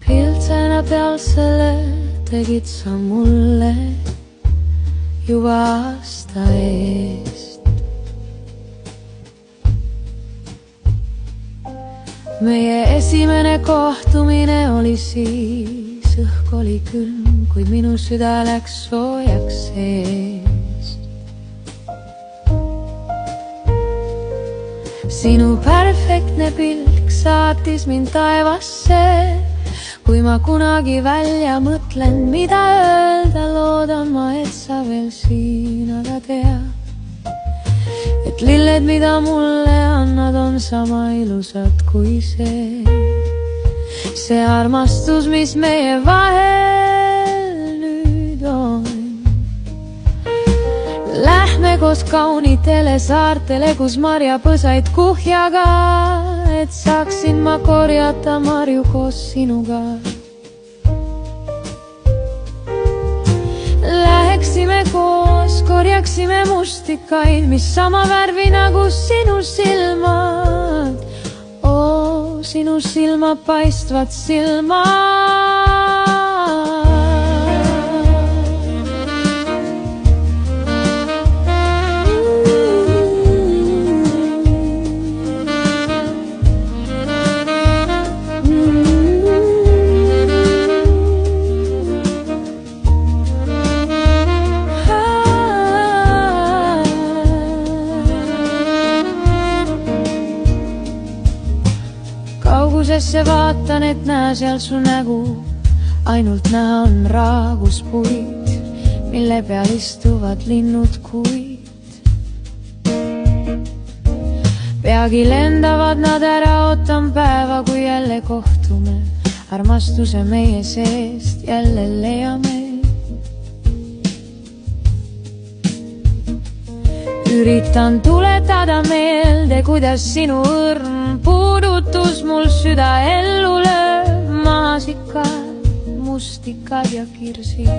Piltsena pealsele tegid sa mulle juba aasta eest. Meie esimene kohtumine oli siis, õhk oli külm, kuid minu süda läks soojaks seest. Sinu perfektne pilk saatis mind taevasse. Kui ma kunagi välja mõtlen, mida öelda, loodan ma, et sa veel siin, aga tea, et lilled, mida mulle annad, on sama ilusad kui see armastus, mis meie vahel nüüd on. Lähme koos kaunitele saartele, kus marjapõsaid kuhjaga, et saaksin ma korjata marju koos sinuga. Läheksime koos, korjaksime mustikaid, mis sama värvi nagu sinu silmad. Oo, sinu silmad paistvad silmad. Kaugusesse vaatan, et näe seal su nägu, ainult näha on raagus puid, mille peal istuvad linnud kuid. Peagi lendavad nad ära, ootan päeva, kui jälle kohtume, armastuse meie seest jälle leiame. Üritan tuletada meelde, kuidas sinu õrn puudutus mul süda ellu lööb. Maasikad, mustikad ja kirsid.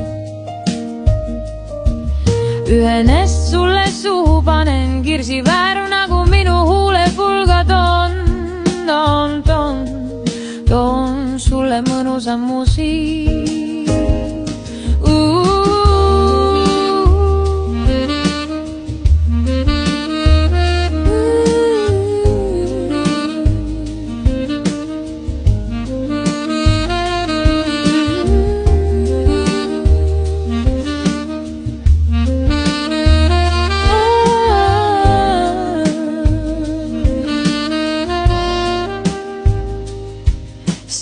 Ühe nest sulle suhu panen, kirsiväär nagu minu huulepulgad on. Toon sulle mõnusa musiik.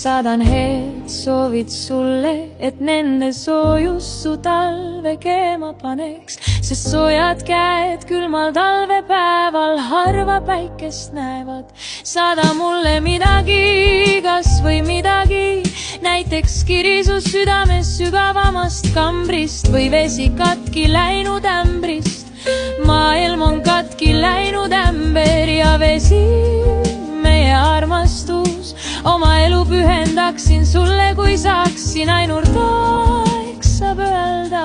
Saadan head soovid sulle, et nende soojus su talve keema paneks, sest soojad käed külmal talvepäeval harva päikest näevad. Saada mulle midagi, kas või midagi, näiteks kiri su südames sügavamast kambrist või vesi katki läinud ämbrist. Maailm on katki läinud ämber ja vesi, meie armastus. Oma elu pühendaksin sulle, kui saaksin ainult aeg saab öelda,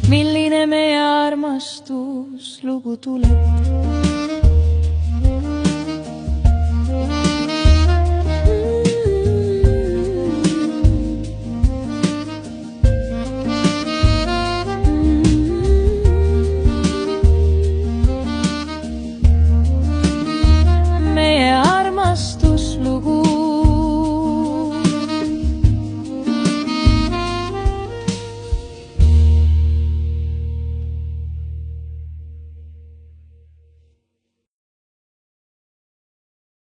milline meie armastus lugu tuleb.